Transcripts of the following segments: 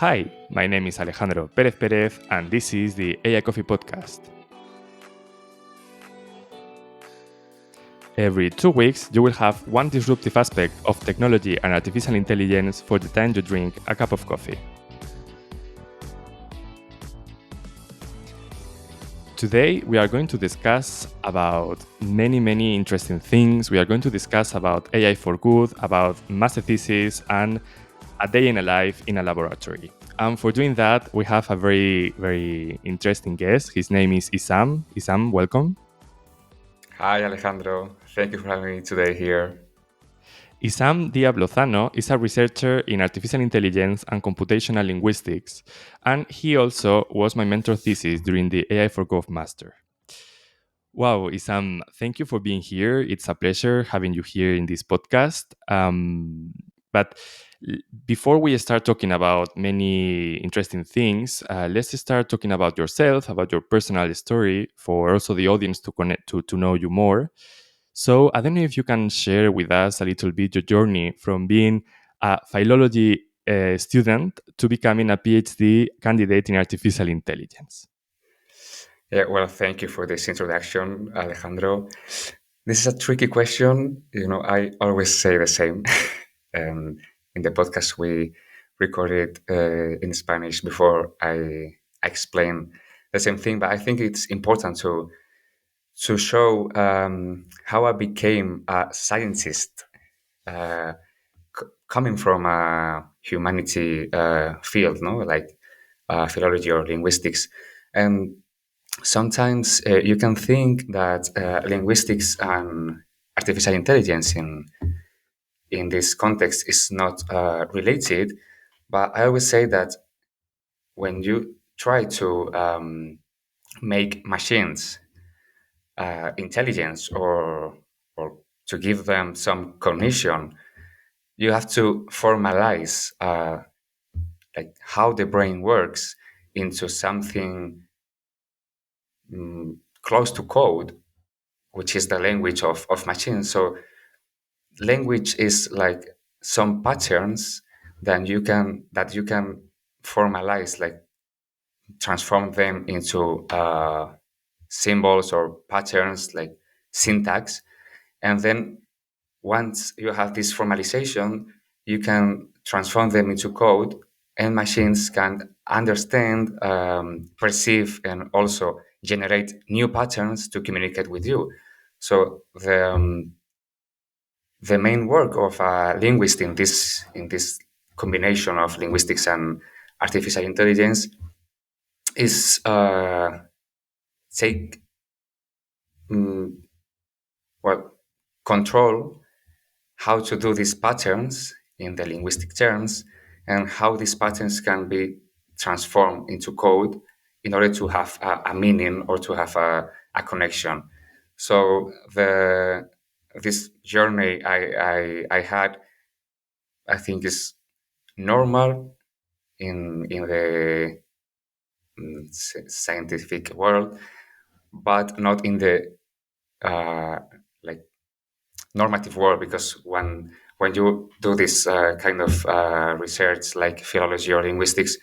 Hi, my name is Alejandro Pérez Pérez, and this is the AI Coffee Podcast. Every 2 weeks, you will have one disruptive aspect of technology and artificial intelligence for the time you drink a cup of coffee. Today, we are going to discuss about many interesting things. We are going to discuss about AI4Good, about master thesis, and a day in a life in a laboratory. And for doing that, we have a very interesting guest. His name is Isam. Isam, welcome. Hi, Alejandro. Thank you for having me today here. Isam Diab Lozano is a researcher in artificial intelligence and computational linguistics, and he also was my mentor thesis during the AI4Gov master. Wow, Isam, thank you for being here. It's a pleasure having you here in this podcast. But before we start talking about many interesting things, let's start talking about yourself, about your personal story, for also the audience to connect to know you more. So I don't know if you can share with us a little bit your journey from being a philology student to becoming a PhD candidate in artificial intelligence. Yeah, well, thank you for this introduction, Alejandro. This is a tricky question. I always say the same. um, in the podcast we recorded in Spanish before, I explain the same thing, but I think it's important to show how I became a scientist, uh, coming from a humanity field, no, like philology or linguistics, and sometimes you can think that linguistics and artificial intelligence in this context is not related, but I always say that when you try to make machines intelligence or to give them some cognition, you have to formalize like how the brain works into something close to code, which is the language of machines. So language is like some patterns that you can formalize, like transform them into symbols or patterns, like syntax. And then once you have this formalization, you can transform them into code, and machines can understand, perceive, and also generate new patterns to communicate with you. So the main work of a linguist in this combination of linguistics and artificial intelligence is take mm, well control how to do these patterns in the linguistic terms, and how these patterns can be transformed into code in order to have a meaning or to have a connection. So this journey I had, I think, is normal in the scientific world, but not in the uh, like normative world, because when you do this kind of research like philology or linguistics,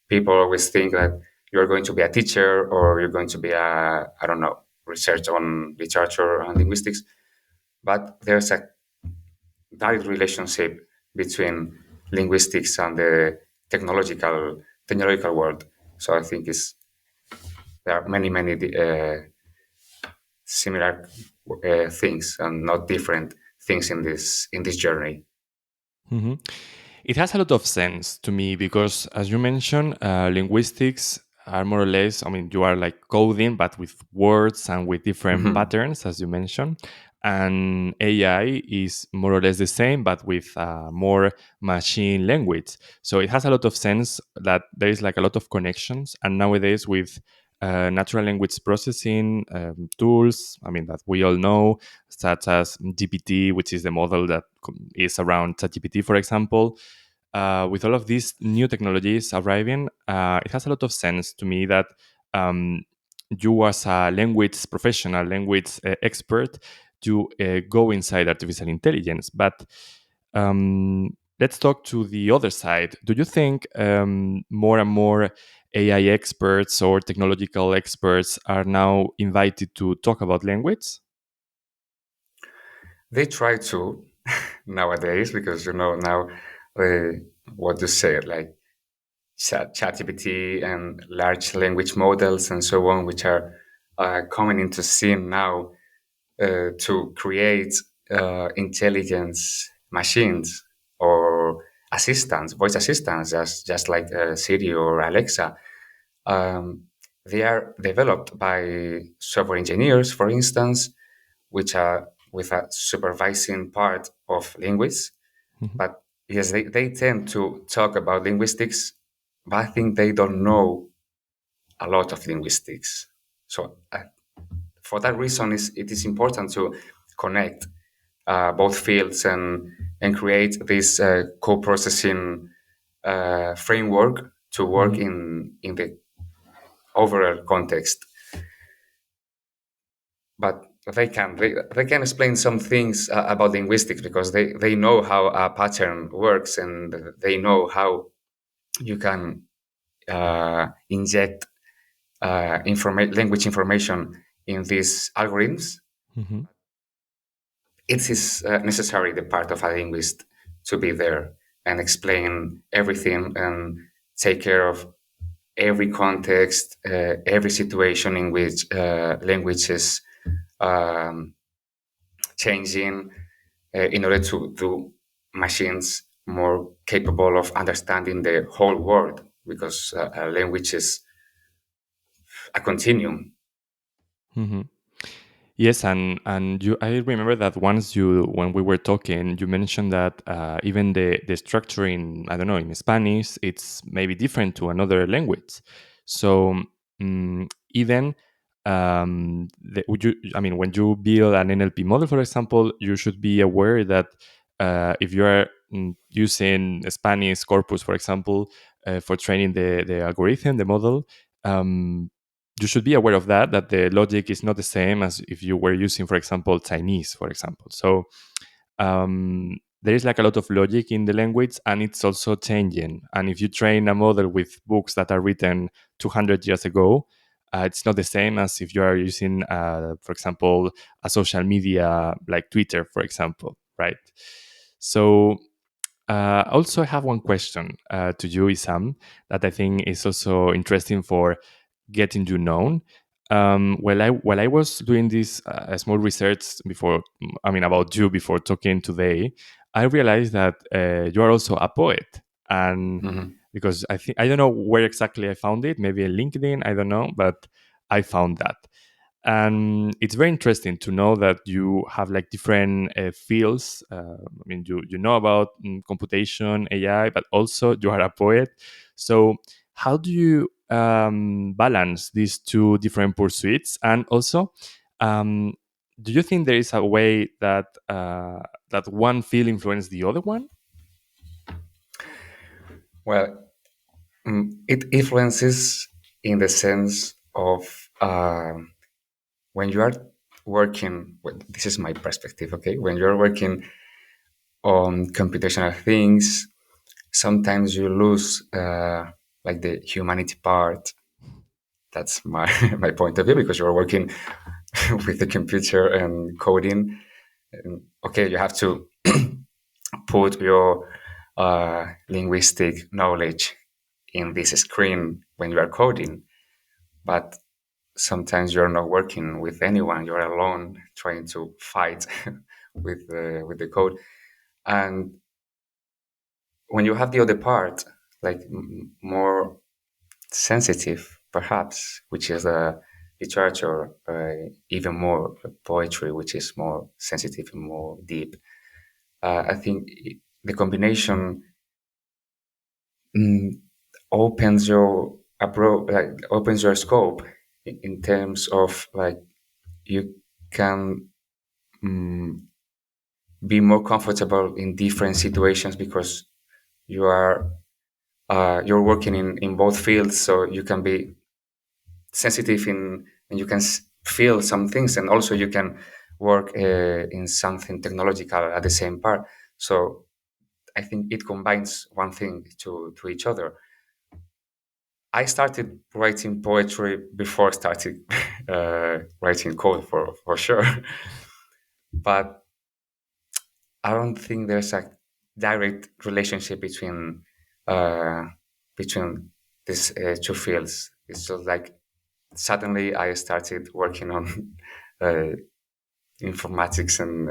people always think that you're going to be a teacher or you're going to be a, I don't know, research on literature and linguistics. But there's a direct relationship between linguistics and the technological world. So I think there are many similar things and not different things in this journey. Mhm. It has a lot of sense to me because, as you mentioned, linguistics are more or less, I mean, you are like coding, but with words and with different Mhm. patterns, as you mentioned. And AI is more or less the same, but with more machine language. So it has a lot of sense that there is like a lot of connections. And nowadays, with natural language processing tools, I mean, that we all know, such as GPT, which is the model that is around ChatGPT, for example. With all of these new technologies arriving, it has a lot of sense to me that um, you, as a language professional, language expert, to go inside artificial intelligence. But um, let's talk to the other side. Do you think more and more AI experts or technological experts are now invited to talk about language? They try to nowadays because now uh, what to say, like ChatGPT and large language models and so on, which are coming into scene now to create intelligence machines or assistants, voice assistants, just like Siri or Alexa. Um, they are developed by software engineers, for instance, which are with a supervising part of linguists. Mhm. But yes, they tend to talk about linguistics, but I think they don't know a lot of linguistics. So for that reason, it is important to connect both fields and create this co-processing framework to work Mhm. in the overall context. But they can explain some things about linguistics because they know how a pattern works and they know how you can inject language information in these algorithms. Mhm. It is necessary the part of a linguist to be there and explain everything and take care of every context, every situation in which language is um, changing in order to do machines more capable of understanding the whole world because a language is a continuum. Mhm. Yes, and you, I remember that once you, when we were talking, you mentioned that even the structure in, I don't know, in Spanish, it's maybe different to another language. So even would you, I mean, when you build an NLP model, for example, you should be aware that if you are using Spanish corpus, for example, for training the algorithm, the model. You should be aware of that, that the logic is not the same as if you were using, for example, Chinese, for example. So there is like a lot of logic in the language, and it's also changing. And if you train a model with books that are written 200 years ago, it's not the same as if you are using, for example, a social media like Twitter, for example, right? So also, I have one question to you, Isam, that I think is also interesting for getting you known. While I was doing this small research before, I mean, about you before talking today, I realized that you are also a poet, and Mhm. because I think, I don't know where exactly I found it, maybe in LinkedIn, I don't know, but I found that. And it's very interesting to know that you have like different fields. I mean, you know about computation, AI, but also you are a poet. So how do you balance these two different pursuits? And also, um, do you think there is a way that that one field influences the other one? Well, it influences in the sense of when you are working. Well, this is my perspective. Okay, when you're working on computational things, sometimes you lose like the humanity part. That's my my point of view because you're working with the computer and coding. And, okay, you have to put your linguistic knowledge in this screen when you are coding, but sometimes you're not working with anyone. You're alone trying to fight with the code, and when you have the other part, like more sensitive, perhaps, which is literature, even more poetry, which is more sensitive and more deep. I think the combination mm, opens your opens your scope in terms of like you can mm, be more comfortable in different situations because you are you're working in both fields, so you can be sensitive in and you can feel some things, and also you can work in something technological at the same part. So I think it combines one thing to each other. I started writing poetry before starting writing code for sure, but I don't think there's a direct relationship uh, between these two fields. It's just like suddenly I started working on uh, informatics and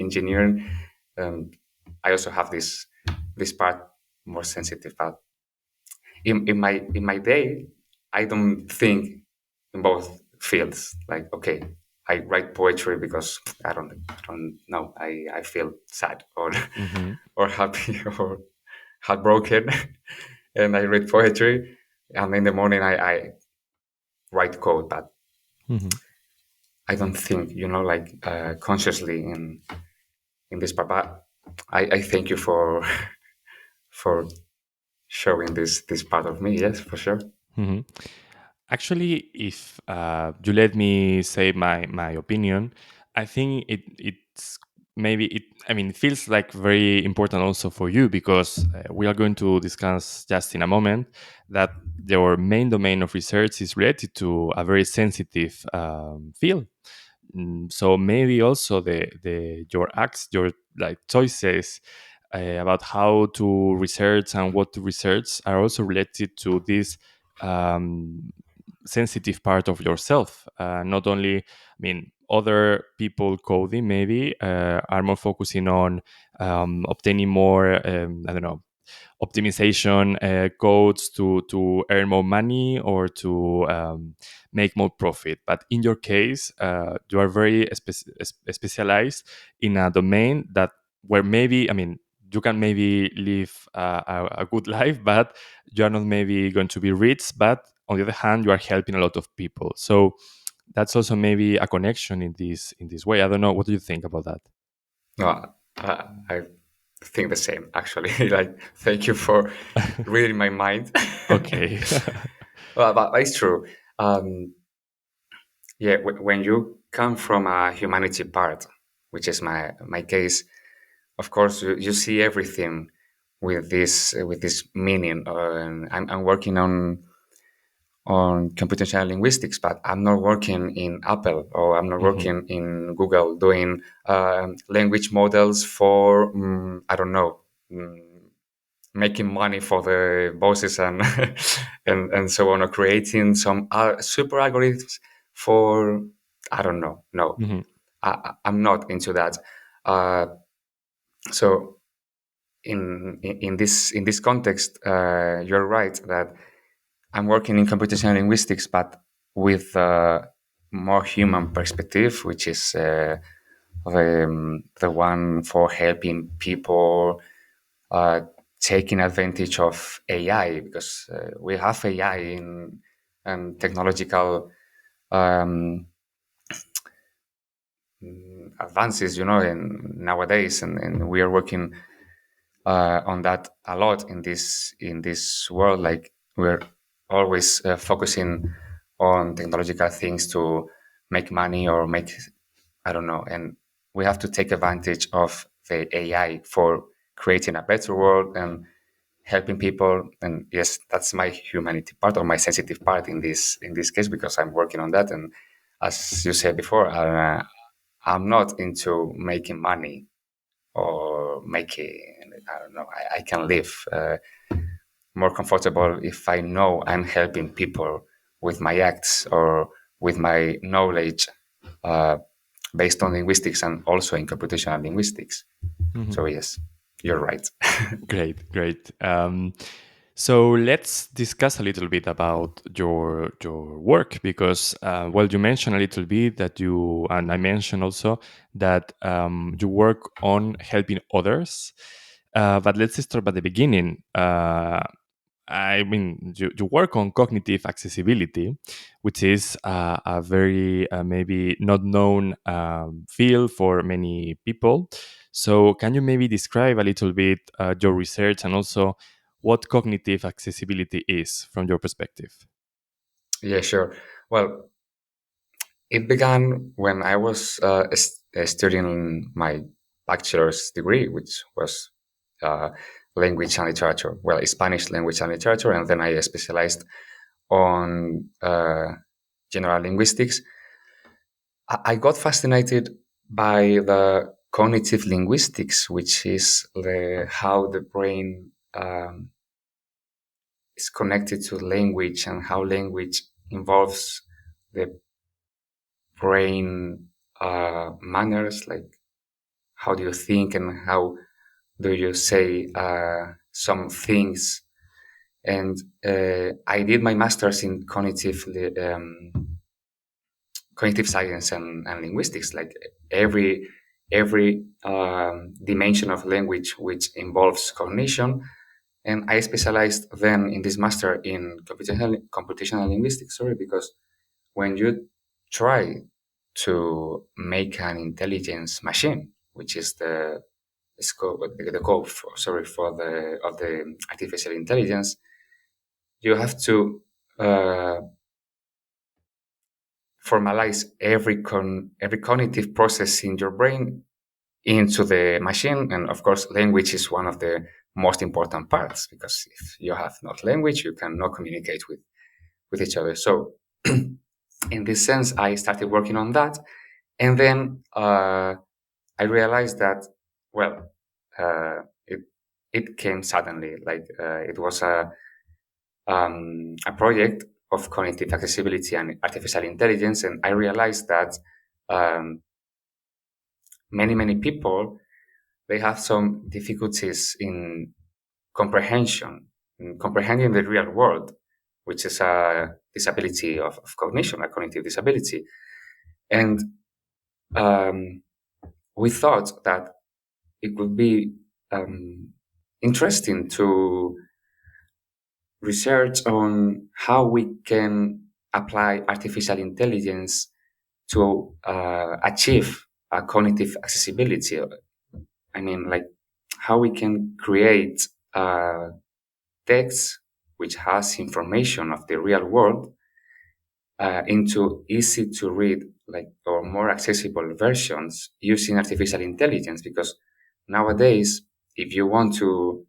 engineering. I also have this part more sensitive. But in my day, I don't think in both fields. Like, okay, I write poetry because I don't know. I feel sad or Hmm. or happy or heartbroken, and I read poetry. And in the morning, I write code, but Hmm. I don't think like consciously in this part. But I thank you for for showing this part of me. Yes, for sure. Hmm. Actually, if you let me say my opinion, I think it's maybe it. I mean, it feels like very important also for you because we are going to discuss just in a moment that your main domain of research is related to a very sensitive field. So maybe also the your acts, your like choices about how to research and what to research are also related to this um, sensitive part of yourself. Not only, I mean, other people coding maybe are more focusing on obtaining more, I don't know, optimization codes to earn more money or to make more profit. But in your case, you are very specialized in a domain that where maybe, I mean, you can maybe live a good life, but you are not maybe going to be rich. But on the other hand, you are helping a lot of people. So that's also maybe a connection in this way. I don't know. What do you think about that? No, I think the same actually. Like, thank you for reading my mind. Okay. Well, but it's true. Um, yeah, when you come from a humanity part, which is my case, of course you see everything with this meaning. I'm working on computational linguistics, but I'm not working in Apple or I'm not Hmm. working in Google doing language models for I don't know. Making money for the bosses and and so on, or creating some super algorithms for I don't know. No, Hmm. I'm not into that. Uh, so in this context, you're right that I'm working in computational linguistics, but with more human perspective, which is the one for helping people uh, taking advantage of AI, because we have AI in and technological um, advances, in nowadays, and we are working on that a lot in this world. Like, we're always focusing on technological things to make money or make I don't know, and we have to take advantage of the AI for creating a better world and helping people. And yes, that's my humanity part or my sensitive part in this case, because I'm working on that. And as you said before, I'm not into making money or making I don't know. I can live more comfortable if I know I'm helping people with my acts or with my knowledge uh, based on linguistics and also in computational linguistics. So yes, you're right. Great, great. So let's discuss a little bit about your work because well, you mentioned a little bit that you and I mentioned also that you work on helping others. But let's start by the beginning. I mean, you work on cognitive accessibility, which is a very maybe not known field for many people. So, can you maybe describe a little bit your research and also what cognitive accessibility is from your perspective? Yeah, sure. Well, it began when I was studying my bachelor's degree, which was uh, language and literature. Well, Spanish language and literature, and then I specialized on general linguistics. I got fascinated by the cognitive linguistics, which is how the brain is connected to language and how language involves the brain manners, like how do you think and how do you say some things. And I did my master's in cognitive science and linguistics, like every dimension of language which involves cognition. And I specialized then in this master in computational linguistics, sorry, because when you try to make an intelligence machine, which is the scope, the code for, sorry, for the of the artificial intelligence, you have to uh, formalize every cognitive process in your brain into the machine. And of course, language is one of the most important parts, because if you have not language, you cannot communicate with each other. So in this sense, I started working on that. And then I realized that, well, uh, it, it came suddenly. Like it was a project of cognitive accessibility and artificial intelligence. And I realized that um, many people, they have some difficulties in comprehending the real world, which is a disability of cognition, a cognitive disability. And um, we thought that it would be um, interesting to research on how we can apply artificial intelligence to achieve a cognitive accessibility. I mean, like how we can create text which has information of the real world into easy to read, like, or more accessible versions using artificial intelligence. Because nowadays, if you want to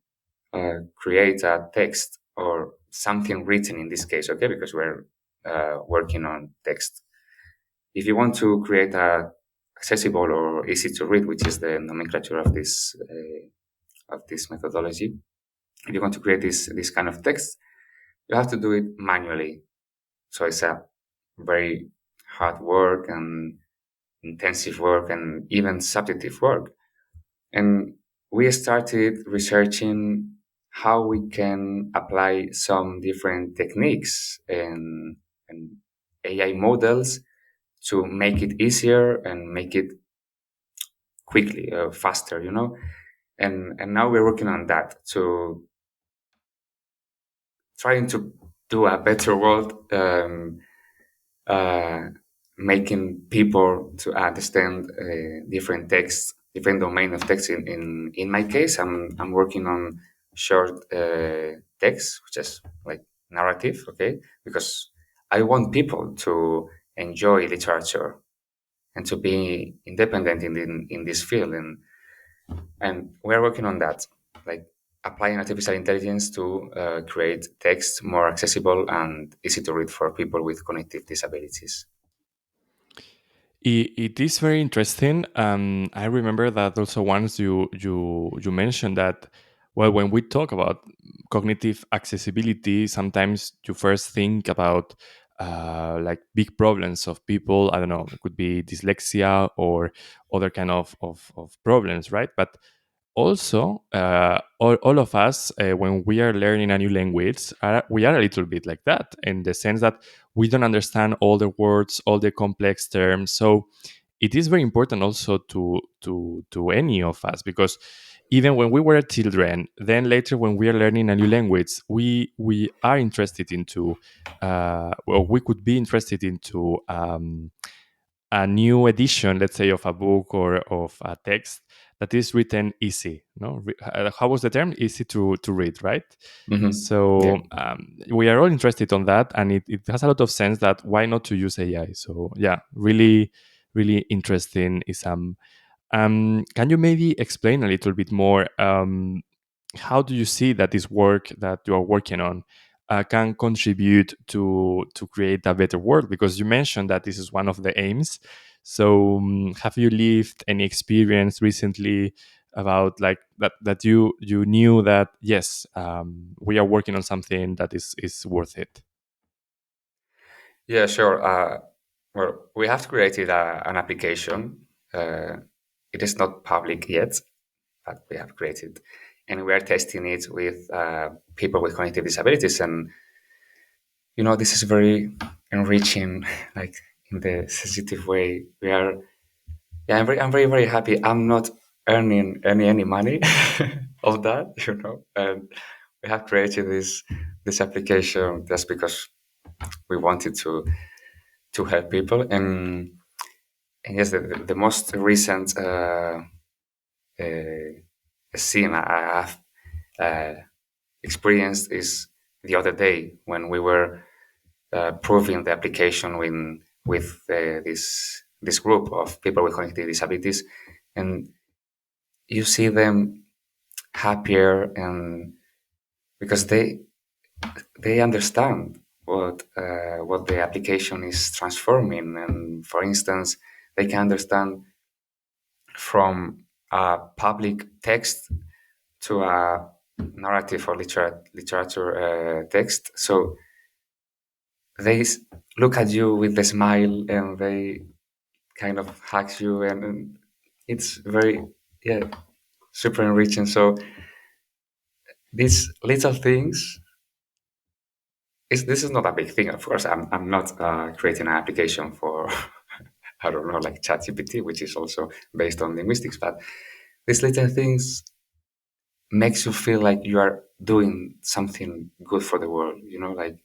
create a text or something written in this case, okay, because we're working on text. If you want to create a accessible or easy to read, which is the nomenclature of this methodology, if you want to create this kind of text, you have to do it manually. So it's a very hard work and intensive work and even subjective work. And we started researching how we can apply some different techniques and AI models to make it easier and make it quickly, faster, you know. And now we're working on that to trying to do a better world, uh, making people to understand different texts, different domain of text. In my case, I'm working on short text, which is like narrative, okay, because I want people to enjoy literature and to be independent in this field. And we're working on that, like applying artificial intelligence to create text more accessible and easy to read for people with cognitive disabilities. It is very interesting. I remember that also once you mentioned that, well, when we talk about cognitive accessibility, sometimes you first think about like big problems of people. I don't know, it could be dyslexia or other kind of problems, right? But also all of us when we are learning a new language we are a little bit like that, in the sense that we don't understand all the words, all the complex terms. So it is very important also to any of us, because even when we were children, then later when we are learning a new language, we are interested into well, we could be interested into a new edition, let's say, of a book or of a text that is written easy. No, how was the term? Easy to read, right? Yeah. So we are all interested on that, and it has a lot of sense that why not to use AI. So yeah, really interesting. Is can you maybe explain a little bit more? how do you see that this work that you are working on can contribute to create a better world? Because you mentioned that this is one of the aims. So have you lived any experience recently about like that you knew that yes, we are working on something that is worth it? Yeah, sure. Well, we have created an application. Uh, it is not public yet, but we have created, and we are testing it with people with cognitive disabilities. And this is very enriching, like in the sensitive way. Yeah, I'm very, very happy. I'm not earning any money of that, and we have created this application just because we wanted to help people. And yes, the most recent uh, scene I have uh, experienced is the other day when we were proving the application with this group of people with cognitive disabilities, and you see them happier, and because they understand what the application is transforming. And for instance, they can understand from a public text to a narrative or literature text. So they look at you with a smile, and they kind of hug you, and it's very, yeah, super enriching. So these little things, this is not a big thing. Of course, I'm not creating an application for I don't know, like ChatGPT, which is also based on linguistics. But these little things makes you feel like you are doing something good for the world. Like,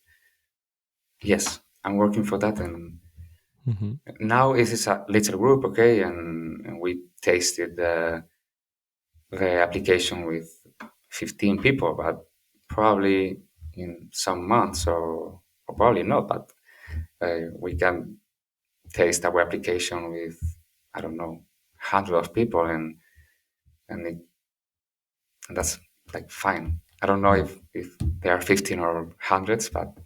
yes, I'm working for that. And Hmm. now it is a little group, okay, and we tasted the application with 15 people, but probably in some months, or probably not, but we can taste our application with, I don't know, hundreds of people, and that's like fine. I don't know Yeah. if there are 15 or hundreds, but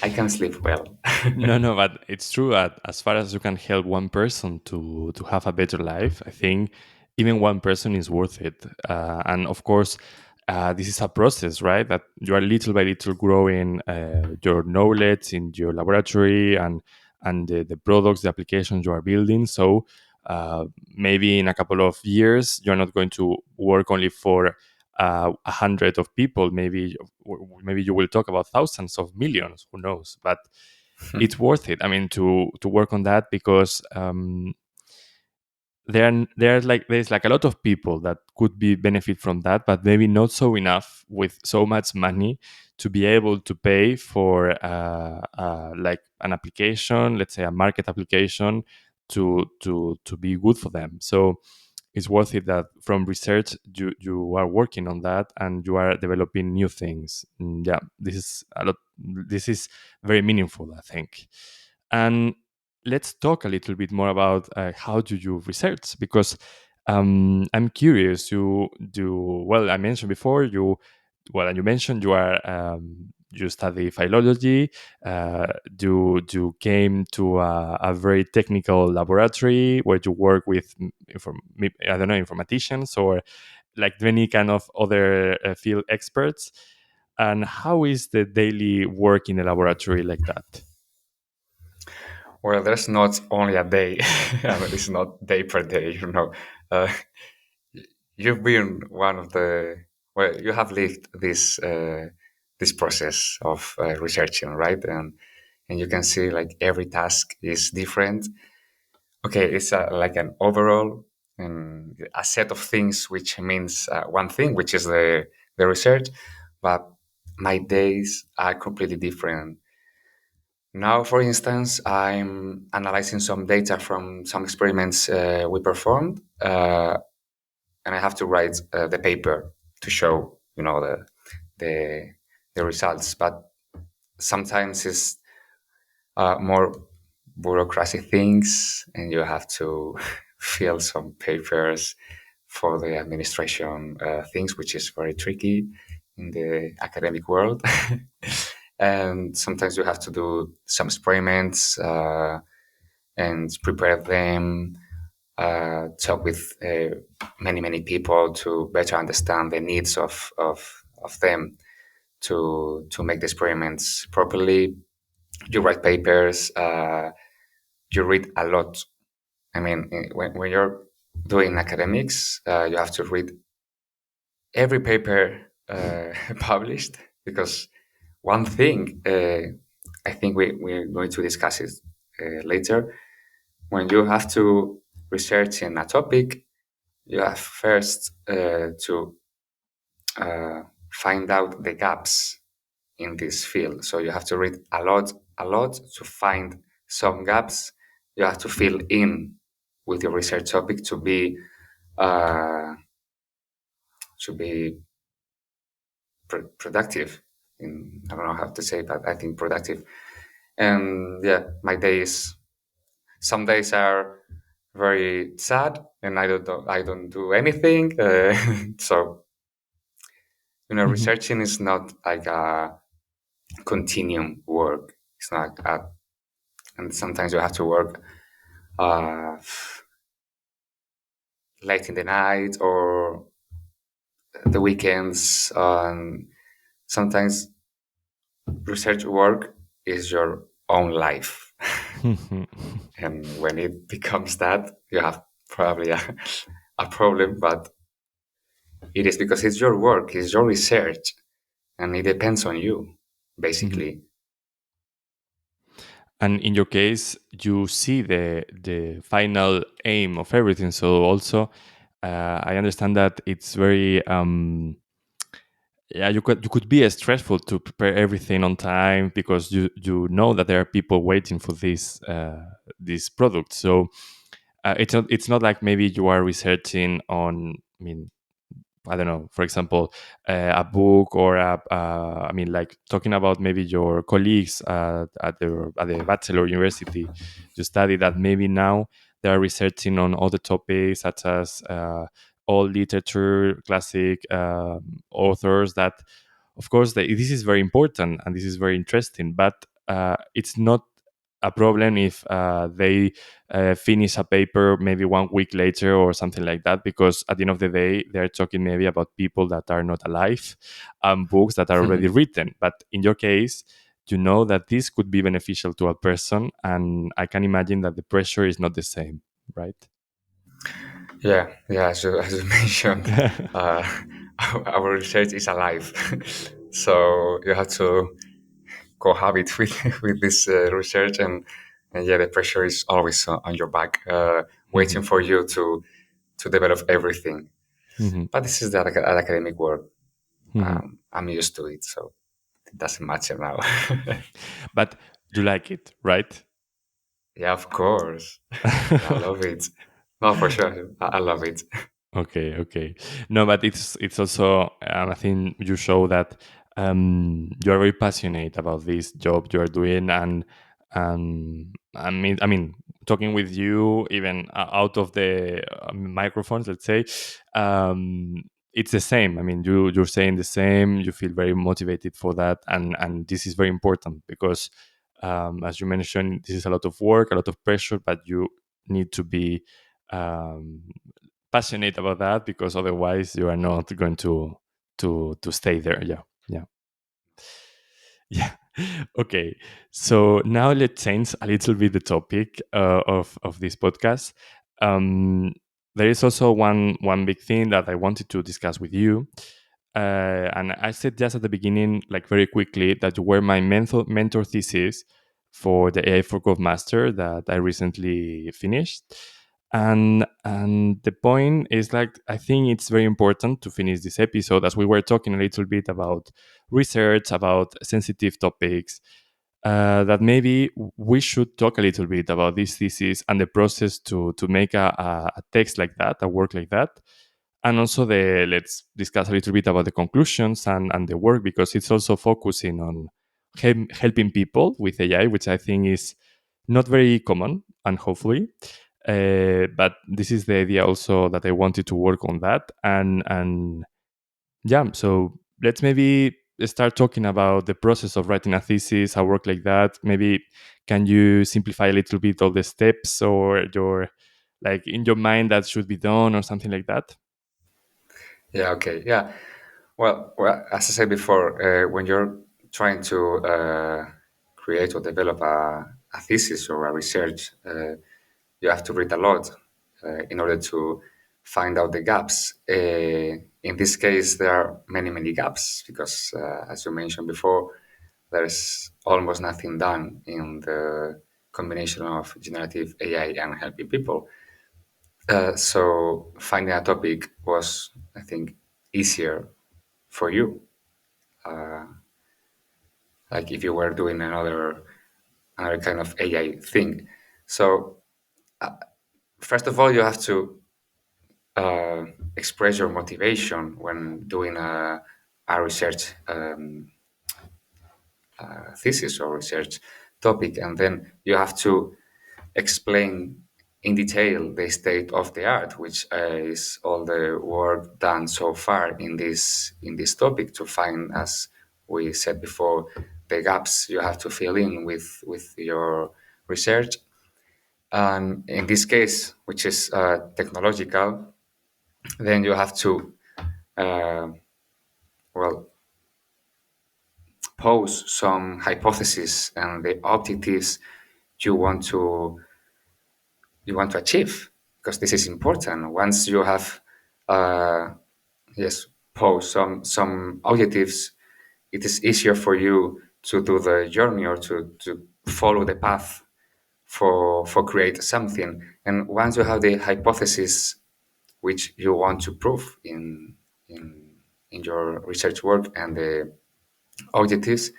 I can sleep well. No, no, but it's true that as far as you can help one person to have a better life, I think even one person is worth it. And of course, this is a process, right? That you are little by little growing your knowledge in your laboratory and the products, the applications you are building. So maybe in a couple of years, you're not going to work only for 100 of people. Maybe you will talk about thousands of millions. Who knows? But it's worth it. I mean, to work on that because there's like a lot of people that could be benefit from that, but maybe not so enough with so much money to be able to pay for like an application, let's say a market application, to be good for them. So it's worth it that from research you are working on that and you are developing new things. Yeah, this is a lot. This is very meaningful, I think. And let's talk a little bit more about how do you research, because I'm curious. You do well. I mentioned before and you mentioned you study philology. You came to a very technical laboratory where you work with I don't know, informaticians or like many kind of other field experts. And how is the daily work in the laboratory like that? Well, there's not only a day. I mean, it's not day per day. Uh, you've been one of the well, you have lived this process of researching, right? And you can see like every task is different. Okay, it's like an overall and a set of things, which means one thing, which is the research. But my days are completely different. Now, for instance, I'm analyzing some data from some experiments we performed, and I have to write the paper to show, the the results. But sometimes it's more bureaucracy things, and you have to fill some papers for the administration things, which is very tricky in the academic world. And sometimes you have to do some experiments and prepare them, talk with many people to better understand the needs of them to make the experiments properly. You write papers, you read a lot. I mean, when you're doing academics, you have to read every paper published, because one thing I think we're going to discuss it later. When you have to research in a topic, you have first to find out the gaps in this field. So you have to read a lot to find some gaps. You have to fill in with your research topic uh, to be productive. I don't know how to say, but I think productive. And yeah, my days. Some days are very sad, and I don't do anything. So Mhm. researching is not like a continuum work. It's not, and sometimes you have to work uh, late in the night or the weekends. Sometimes research work is your own life. And when it becomes that, you have probably a problem, but it is because it's your work, it's your research, and it depends on you, Mhm. basically. And in your case, you see the final aim of everything. So also, I understand that it's very yeah, you could be stressful to prepare everything on time because you know that there are people waiting for this product. So it's not like maybe you are researching on, I mean, I don't know, for example, a book or I mean, like talking about maybe your colleagues at the bachelor university, you study that maybe now they are researching on all the topics such as all literature, classic authors that, of course, this is very important and this is very interesting, but it's not a problem if they finish a paper maybe 1 week later or something like that, because at the end of the day they're talking maybe about people that are not alive and books that are already written. But in your case, you know that this could be beneficial to a person, and I can imagine that the pressure is not the same, right? Yeah, yeah. As you mentioned, uh, our research is alive, so you have to cohabit with with this research, and yeah, the pressure is always on your back, waiting Mhm. for you to develop everything. Mhm. But this is the academic world. Mhm. I'm used to it, so it doesn't matter now. But you like it, right? Yeah, of course. Yeah, I love it. No, for sure. I love it. Okay, okay. No, but it's also I think you show that you are very passionate about this job you are doing, and I mean, talking with you even out of the microphones, let's say, it's the same. I mean, you're saying the same. You feel very motivated for that, and this is very important because, as you mentioned, this is a lot of work, a lot of pressure, but you need to be um, passionate about that because otherwise you are not going to stay there. Yeah, yeah, yeah. Okay, so now let's change a little bit the topic of this podcast. um, there is also one big thing that I wanted to discuss with you, and I said just at the beginning, like very quickly, that you were my mentor thesis for the AI4Good master that I recently finished. And the point is, like, I think it's very important to finish this episode as we were talking a little bit about research, about sensitive topics, that maybe we should talk a little bit about this thesis and the process to make a text like that, a work like that. And also let's discuss a little bit about the conclusions and the work, because it's also focusing on helping people with AI, which I think is not very common, and hopefully. But this is the idea also that I wanted to work on that. And yeah, so let's maybe start talking about the process of writing a thesis, a work like that. Maybe can you simplify a little bit all the steps, or your, like, in your mind that should be done, or something like that? Yeah. Okay. Yeah. Well, as I said before, when you're trying to create or develop a thesis or a research, you have to read a lot in order to find out the gaps. In this case, there are many, many gaps because, as you mentioned before, there's almost nothing done in the combination of generative AI and helping people. So finding a topic was, I think, easier for you. Like if you were doing another kind of AI thing. So first of all, you have to uh, express your motivation when doing a research thesis or research topic, and then you have to explain in detail the state of the art, which is all the work done so far in this topic to find, as we said before, the gaps you have to fill in with your research. And in this case, which is technological, then you have to uh, well pose some hypotheses and the objectives you want to achieve, because this is important. Once you have uh, yes pose some objectives, it is easier for you to do the journey or to follow the path for create something. And once you have the hypothesis which you want to prove in in your research work and the objectives,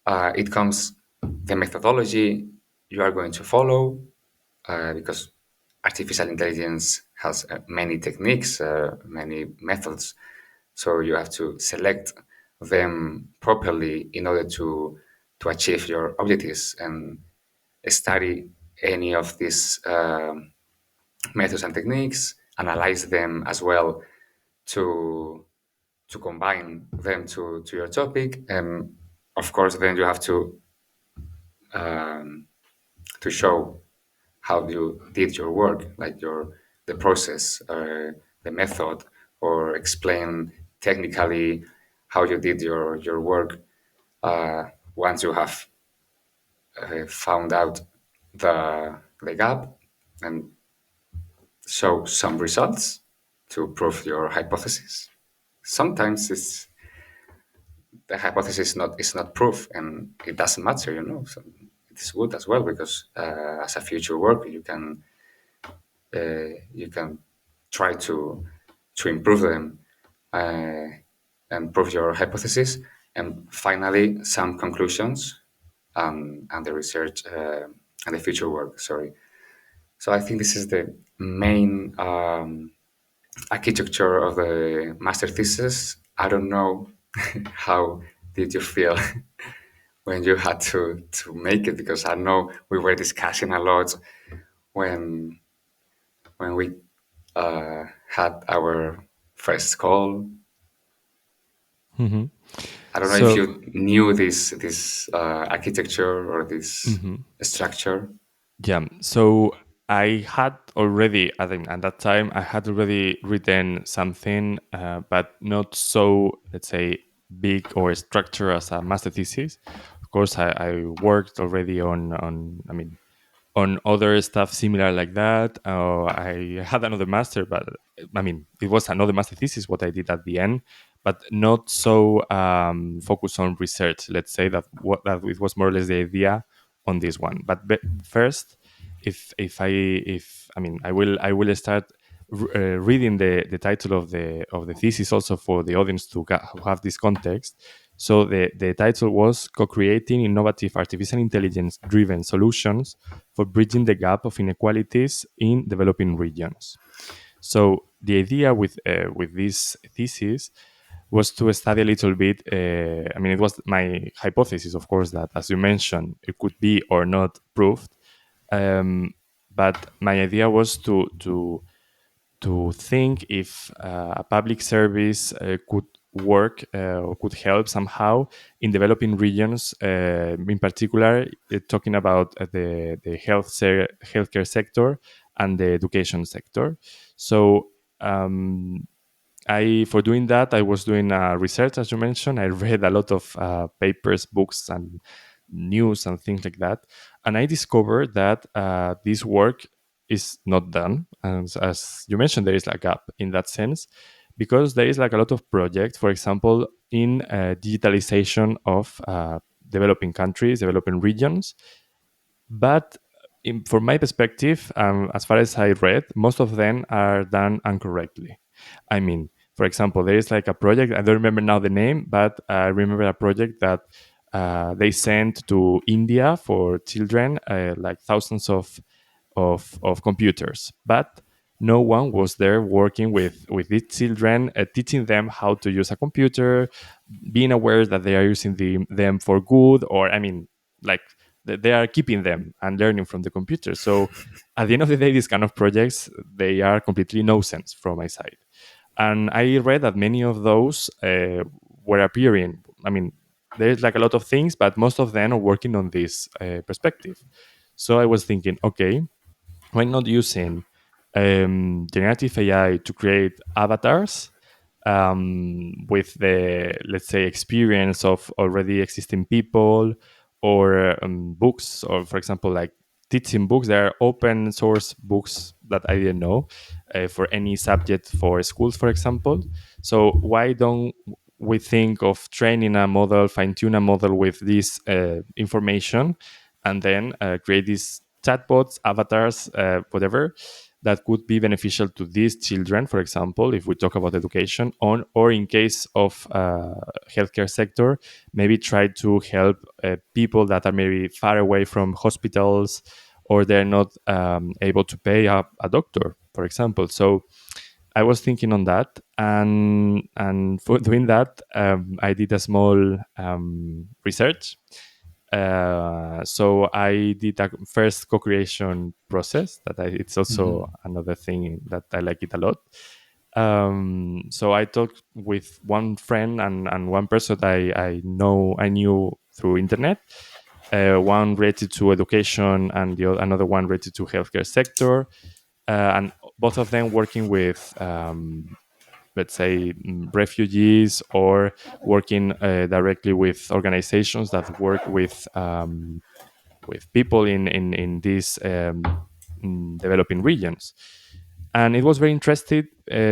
it comes the methodology you are going to follow, because artificial intelligence has many techniques, many methods. So you have to select them properly in order to achieve your objectives and study any of these methods and techniques, analyze them as well to combine them to your topic, and of course then you have to show how you did your work, like the process, the method, or explain technically how you did your work. Once you have found out the gap, and show some results to prove your hypothesis. Sometimes it's the hypothesis is not proof, and it doesn't matter, So it is good as well because as a future work, you can try to improve them uh, and prove your hypothesis, and finally some conclusions and the research and the future work. Sorry. So I think this is the main architecture of the master thesis. I don't know how did you feel when you had to make it, because I know we were discussing a lot when we had our first call. Hmm. I don't know if So, you knew this architecture or this mhm. structure. Yeah. So I had already, I think at that time, I had already written something, but not so, let's say, big or structured as a master thesis. Of course, I worked already I mean, on other stuff similar like that. I had another master, but I mean, it was another master thesis what I did at the end, but not so focused on research. Let's say that it was more or less the idea on this one. But first, if I mean, I will start reading the title of the thesis also for the audience to have this context. So the title was Co-creating Innovative Artificial Intelligence Driven Solutions for Bridging the Gap of Inequalities in Developing Regions. So the idea with this thesis was to study a little bit. I mean, it was my hypothesis, of course, that, as you mentioned, it could be or not proved. Um, But my idea was to think if a public service could work or could help somehow in developing regions, in particular, talking about the healthcare sector and the education sector. So for doing that, I was doing research, as you mentioned. I read a lot of papers, books, and news and things like that, and I discovered that this work is not done. And as you mentioned, there is a gap in that sense because there is like a lot of projects, for example, in digitalization of developing countries, developing regions, but from my perspective, as far as I read, most of them are done incorrectly. I mean, for example, there is like a project, I don't remember now the name, but I remember a project that they sent to India for children, like thousands of computers. But no one was there working with these children, teaching them how to use a computer, being aware that they are using them for good, or I mean, like they are keeping them and learning from the computer. So at the end of the day, these kind of projects, they are completely nonsense from my side. And I read that many of those were appearing. I mean, there's like a lot of things, but most of them are working on this perspective. So I was thinking, okay, why not using generative AI to create avatars with the, let's say, experience of already existing people, or books, or for example, like teaching books. There are open source books that I didn't know for any subject for schools, for example. So why don't we think of training a model, fine tune a model with this information, and then create these chatbots, avatars, whatever, that could be beneficial to these children, for example, if we talk about education, on, or in case of healthcare sector, maybe try to help people that are maybe far away from hospitals, or they're not able to pay a doctor, for example. So I was thinking on that, and for doing that, I did a small research. So I did a first co-creation process it's also Mhm. another thing that I like it a lot. So I talked with one friend and one person I knew through internet, one related to education and another one related to healthcare sector, and both of them working with let's say refugees, or working directly with organizations that work with people in these developing regions. And it was very interesting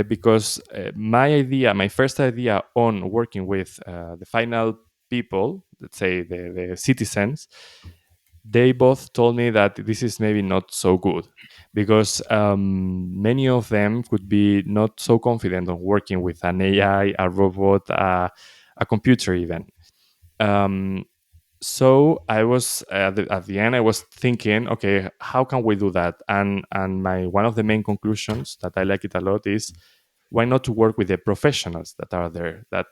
because my first idea on working with the final people, let's say the citizens, they both told me that this is maybe not so good because many of them could be not so confident on working with an AI, a robot, a computer even. Um, so I was at the end I was thinking, okay, how can we do that? And my one of the main conclusions that I like it a lot is, why not to work with the professionals that are there, that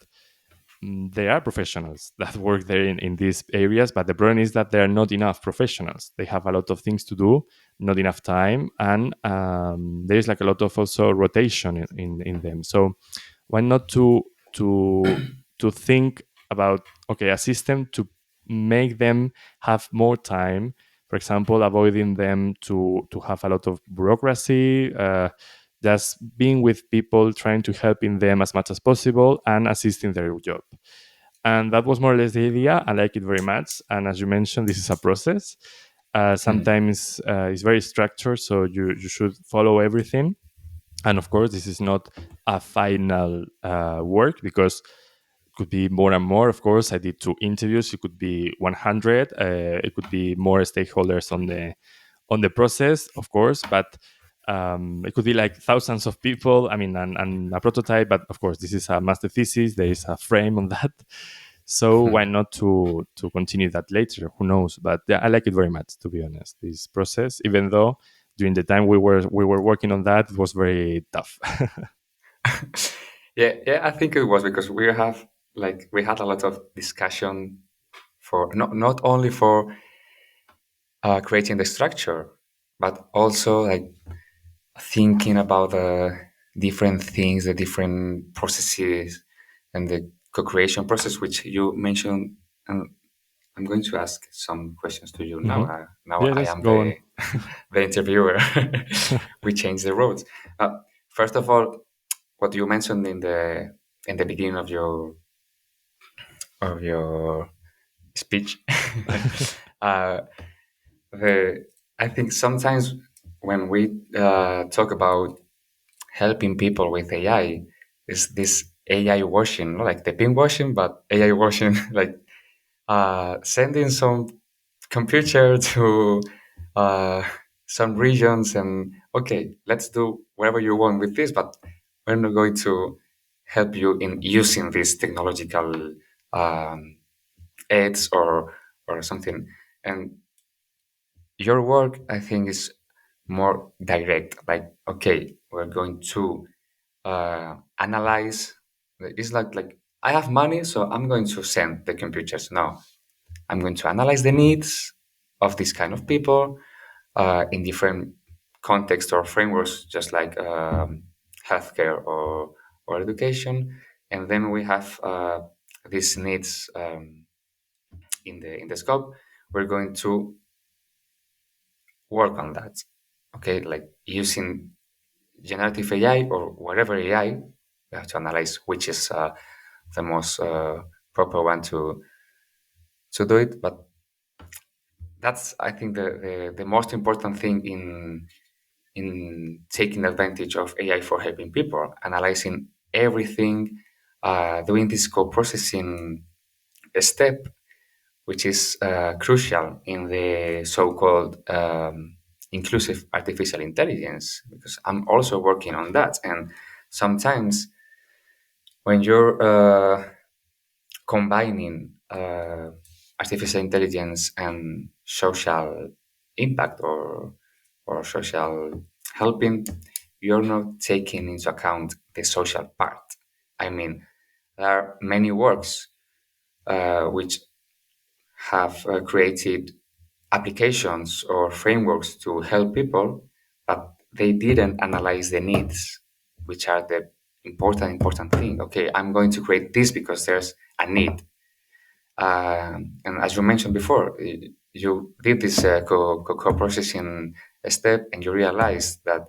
there are professionals that work there in these areas, but the problem is that there are not enough professionals. They have a lot of things to do, not enough time, and there's like a lot of also rotation in them. So why not to to think about, okay, a system to make them have more time, for example, avoiding them to have a lot of bureaucracy, just being with people, trying to helping them as much as possible and assisting their job. And that was more or less the idea. I like it very much, and as you mentioned, this is a process. Hmm. Sometimes it's very structured, so you should follow everything. And of course, this is not a final work, because it could be more and more. Of course, I did 2 interviews. It could be 100. It could be more stakeholders on the process, of course, but it could be like thousands of people. I mean, and a prototype. But of course, this is a master thesis. There is a frame on that. So why Hmm. not to continue that later? Who knows? But yeah, I like it very much, to be honest. This process, even though during the time we were working on that, it was very tough. Yeah, yeah, I think it was because we had a lot of discussion for not only for creating the structure, but also like thinking about the different things, the different processes, and the co-creation process, which you mentioned. And I'm going to ask some questions to you now. Hmm. Now Yeah, I just am go on. the interviewer. We change the roles. First of all, what you mentioned in the beginning of your speech, uh, the I think sometimes when we talk about helping people with AI, is this AI washing, not like the pink washing, but AI washing, like sending some computer to uh, some regions and okay, let's do whatever you want with this, but we're not going to help you in using these technological um, aids or something. And your work, I think, is more direct. Like, okay, we're going to analyze. It's like I have money, so I'm going to send the computers. No, I'm going to analyze the needs of this kind of people in different contexts or frameworks, just like healthcare or education, and then we have these needs in the scope. We're going to work on that. Okay, like using generative AI or whatever AI, we have to analyze which is the most proper one to do it. But that's I think the most important thing in taking advantage of AI for helping people, analyzing everything, doing this co-processing step, which is crucial in the so-called inclusive artificial intelligence, because I'm also working on that. And sometimes when you're combining artificial intelligence and social impact or social helping, you're not taking into account the social part. I mean, there are many works which have created applications or frameworks to help people, but they didn't analyze the needs, which are the important thing. Okay, I'm going to create this because there's a need. And as you mentioned before, you did this co-processing step, and you realized that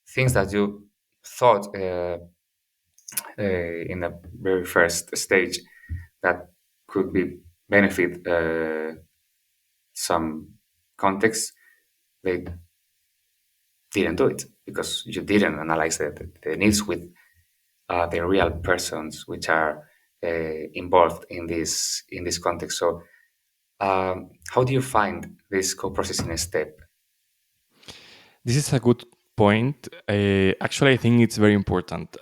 things that you thought in the very first stage that could be benefit some context, they didn't do it because you didn't analyze the needs with the real persons which are involved in this context. So, how do you find this co-processing step? This is a good point. Actually, I think it's very important.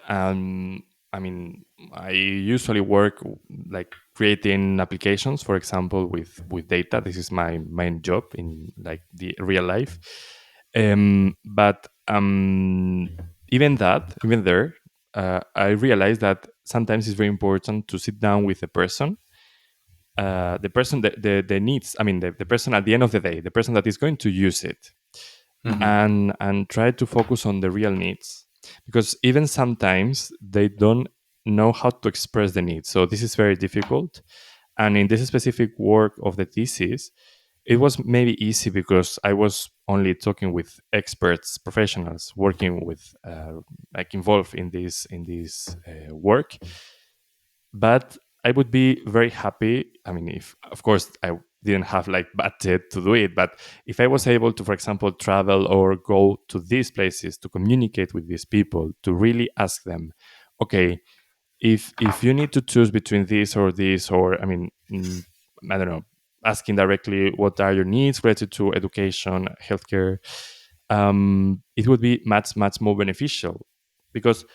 I mean, I usually work like creating applications, for example, with data. This is my main job in like the real life. But even there, I realized that sometimes it's very important to sit down with a person, the person that the needs. I mean, the person at the end of the day, the person that is going to use it, Mhm. and try to focus on the real needs, because even sometimes they don't know how to express the needs, so this is very difficult. And in this specific work of the thesis, it was maybe easy because I was only talking with experts, professionals working with like involved in this work. But I would be very happy. I mean, if of course I didn't have like budget to do it, but if I was able to, for example, travel or go to these places to communicate with these people, to really ask them, okay, if you need to choose between this, or I mean, I don't know, asking directly what are your needs related to education, healthcare, it would be much more beneficial because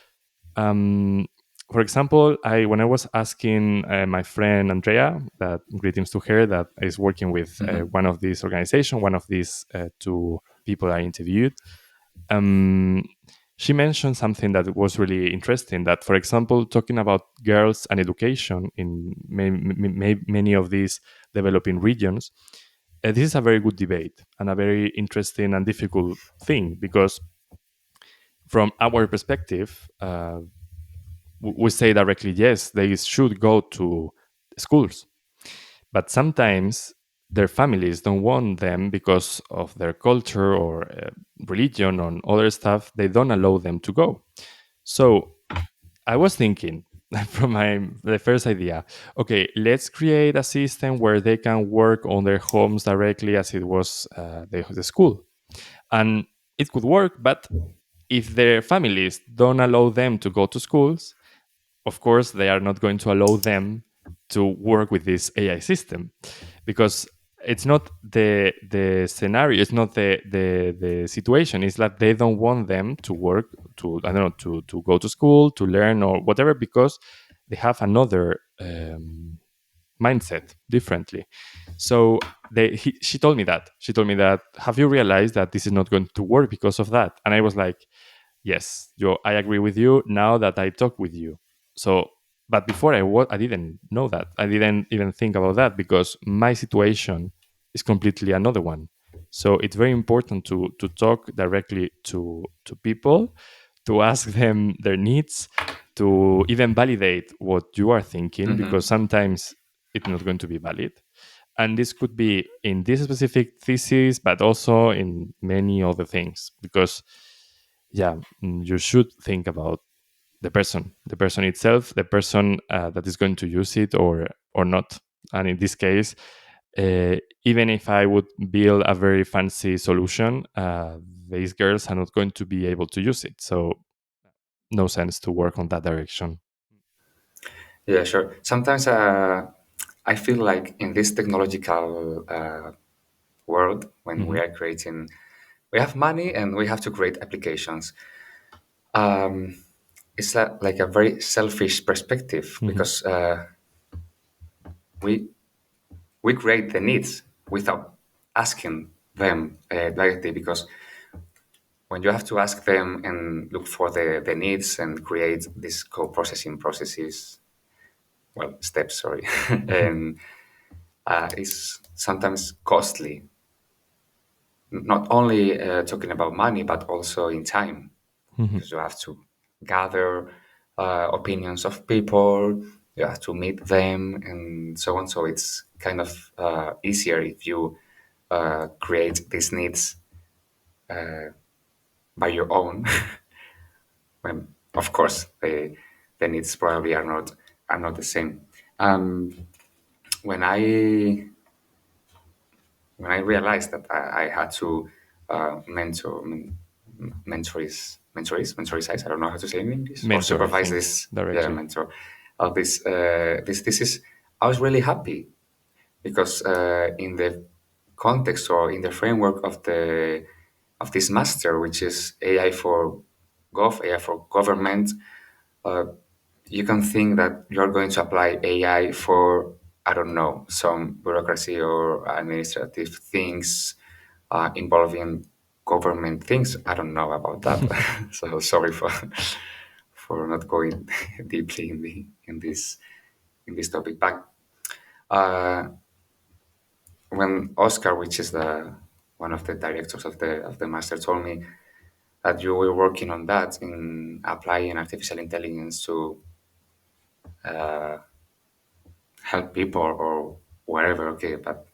um, for example, I when I was asking my friend Andrea, that greetings to her, that is working with Mhm. one of these organizations, one of these two people I interviewed. Um, she mentioned something that was really interesting. That, for example, talking about girls and education in many of these developing regions, this is a very good debate and a very interesting and difficult thing, because from our perspective, we say directly, yes, they should go to schools, but sometimes their families don't want them because of their culture or religion or other stuff. They don't allow them to go. So I was thinking from the first idea, okay, let's create a system where they can work on their homes directly as it was the school. And it could work, but if their families don't allow them to go to schools, of course, they are not going to allow them to work with this AI system, because it's not the scenario, it's not the situation. It's that they don't want them to work, to I don't know, to go to school, to learn or whatever, because they have another mindset differently. So she told me that. She told me that, have you realized that this is not going to work because of that? And I was like, yes, I agree with you now that I talk with you. So, but before I didn't know that. I didn't even think about that, because my situation is completely another one. So it's very important to talk directly to people, to ask them their needs, to even validate what you are thinking, because Hmm. sometimes it's not going to be valid. And this could be in this specific thesis, but also in many other things, because yeah, you should think about the person itself, the person that is going to use it or not. And in this case, even if I would build a very fancy solution, these girls are not going to be able to use it. So no sense to work on that direction. Yeah, sure. Sometimes I feel like in this technological world, when Hmm. we are creating, we have money and we have to create applications. Um, it's like a very selfish perspective, Hmm. because we we create the needs without asking them directly, because when you have to ask them and look for the needs and create these co-processing processes, well, steps, sorry, and is sometimes costly, not only talking about money, but also in time, Hmm. because you have to gather opinions of people, you have to meet them, and so on. So it's kind of easier if you create these needs by your own. When, of course, the needs probably are not the same. Um, when I realized that I had to mentorize. I don't know how to say in English, or Mentor, I supervise think, this. Yeah, directly. mentor. This thesis. I was really happy, because in the context or in the framework of this master, which is AI for AI for government, uh, you can think that you're going to apply AI for, I don't know, some bureaucracy or administrative things involving government things. I don't know about that, so sorry for not going deeply in this topic. But uh, when Oscar, which is the one of the directors of the master, told me that you were working on that in applying artificial intelligence to help people or whatever, okay, but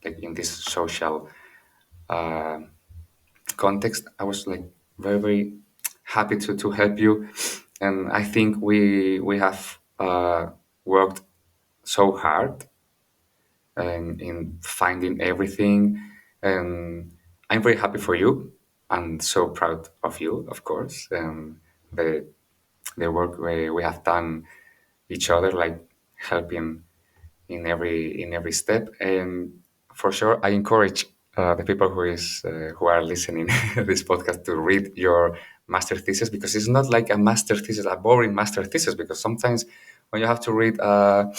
like in this social context, I was like very, very happy to help you. And I think we have worked so hard in finding everything. And I'm very happy for you and so proud of you, of course. The the work we have done each other, like helping in every step. And for sure, I encourage the people who are listening this podcast to read your master thesis, because it's not like a master thesis, a boring master thesis. Because sometimes when you have to read a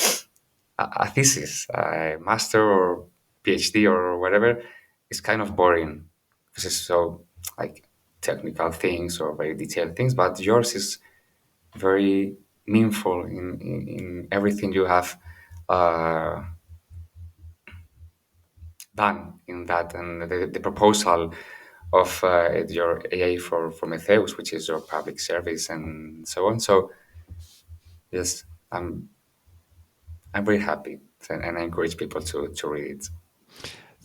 thesis, a master or PhD or whatever, it's kind of boring, because it's so like technical things or very detailed things. But yours is very meaningful in everything you have uh, done in that, and the proposal of your AI for Metheus, which is your public service, and so on. So yes, I'm very happy, and I encourage people to read it.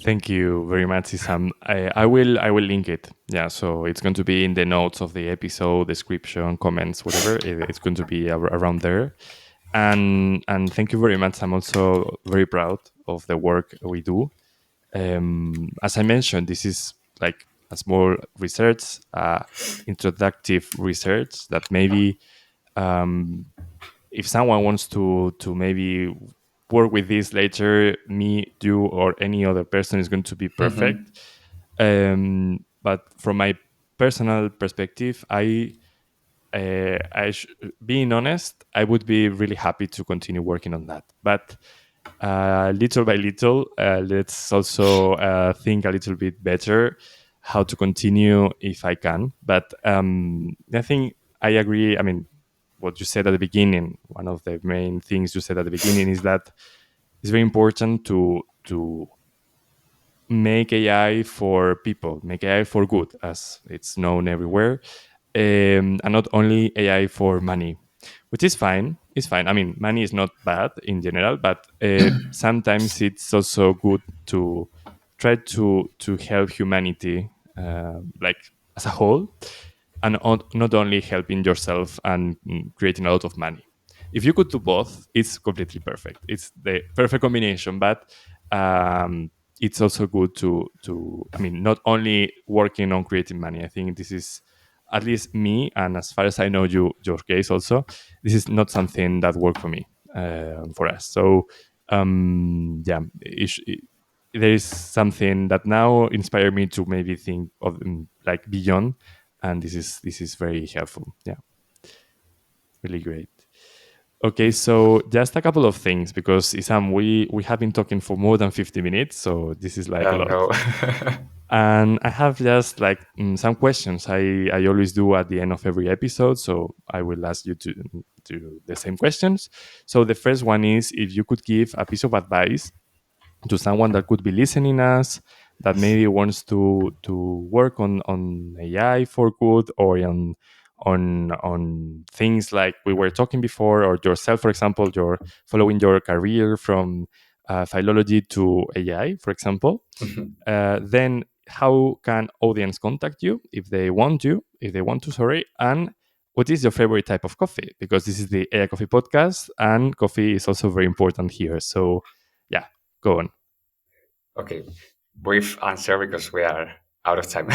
Thank you very much, Isam. I will link it. Yeah, so it's going to be in the notes of the episode, description, comments, whatever. It's going to be around there. And thank you very much. I'm also very proud of the work we do. As I mentioned, this is like a small research, introductive research that maybe um, if someone wants to maybe work with this later, me, you, or any other person is going to be Mhm. perfect. But from my personal perspective, being honest, I would be really happy to continue working on that. But little by little, let's also think a little bit better how to continue if I can. But I think I agree. I mean, what you said at the beginning, one of the main things you said at the beginning is that it's very important to make AI for people, make AI for good, as it's known everywhere, and not only AI for money, which is fine. It's fine. I mean, money is not bad in general, but sometimes it's also good to try to help humanity, like as a whole, and not only helping yourself and creating a lot of money. If you could do both, it's completely perfect. It's the perfect combination, but it's also good to I mean, not only working on creating money. I think this is, at least me, and as far as I know, your case also, this is not something that worked for me, for us. So yeah, there is something that now inspired me to maybe think of like beyond, and this is very helpful. Yeah, really great. Okay, so just a couple of things, because Isam, we have been talking for more than 50 minutes, so this is like a lot. No. And I have just like some questions I always do at the end of every episode. So I will ask you to do the same questions. So the first one is, if you could give a piece of advice to someone that could be listening us, that maybe wants to work on AI for good, or on things like we were talking before, or yourself, for example, you're following your career from philology to AI, for example, then how can audience contact you if they want to, sorry, and what is your favorite type of coffee? Because this is the AI Coffee podcast, and coffee is also very important here. So, yeah, go on. Okay, brief answer because we are out of time.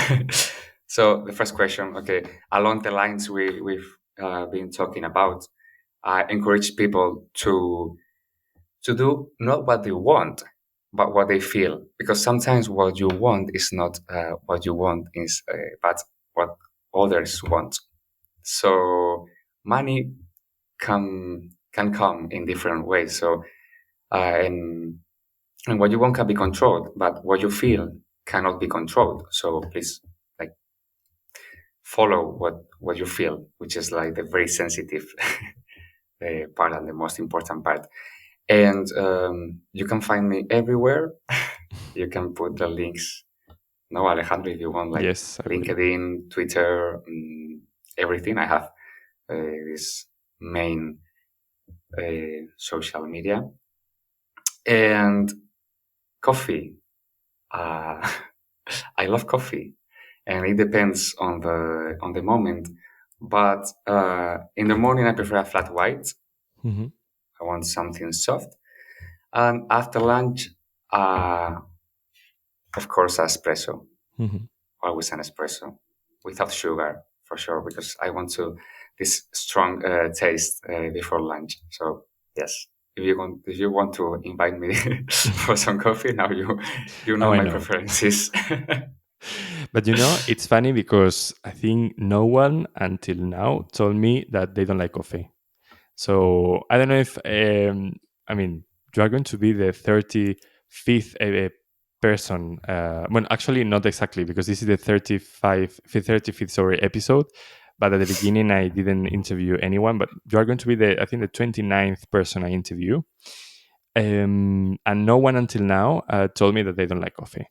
So the first question, okay, along the lines we've been talking about, I encourage people to do not what they want, but what they feel. Because sometimes what you want is not what you want, but what others want. So money can come in different ways. So and what you want can be controlled, but what you feel cannot be controlled. So please, like, follow what you feel, which is like the very sensitive part and the most important part. And you can find me everywhere. You can put the links. No, Alejandro, if you want, like Yes, I will. LinkedIn, Twitter, everything. I have this main social media and coffee. Uh, I love coffee, and it depends on the moment. But in the morning, I prefer a flat white. Hmm. I want something soft, and after lunch, uh, of course, espresso. Hmm. Always an espresso without sugar for sure, because I want to this strong taste before lunch. So yes, if you want to invite me for some coffee, now you Now know I my know. preferences. But it's funny because I think no one until now told me that they don't like coffee. So I don't know if I mean, you are going to be the 35th person. Well, actually, not exactly, because this is the 35th sorry episode. But at the beginning, I didn't interview anyone. But you are going to be the, I think, the 29th person I interview. And no one until now told me that they don't like coffee.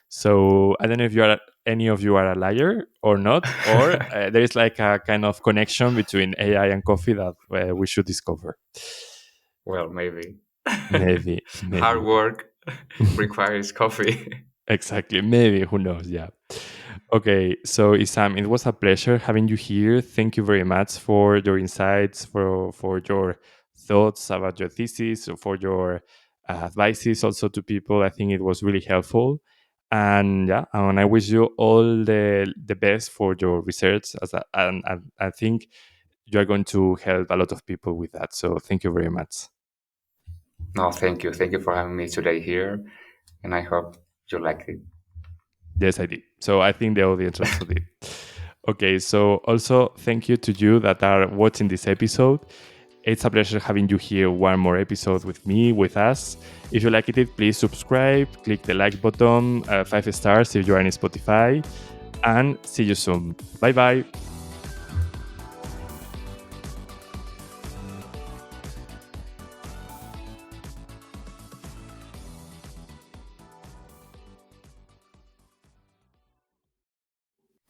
So I don't know if any of you are a liar or not, or there is like a kind of connection between AI and coffee that we should discover. Well, maybe. Maybe, Hard maybe. work requires coffee. Exactly. Maybe. Who knows? Yeah. Okay. So, Isam, it was a pleasure having you here. Thank you very much for your insights, for your thoughts about your thesis, for your advices also to people. I think it was really helpful. And yeah, and I wish you all the best for your research. And I think you are going to help a lot of people with that. So, thank you very much. No, thank you. Thank you for having me today here. And I hope you liked it. Yes, I did. So I think the audience also did. Okay, so also thank you to you that are watching this episode. It's a pleasure having you here one more episode with me, with us. If you liked it, please subscribe, click the like button, 5 stars if you are in Spotify, and see you soon. Bye bye.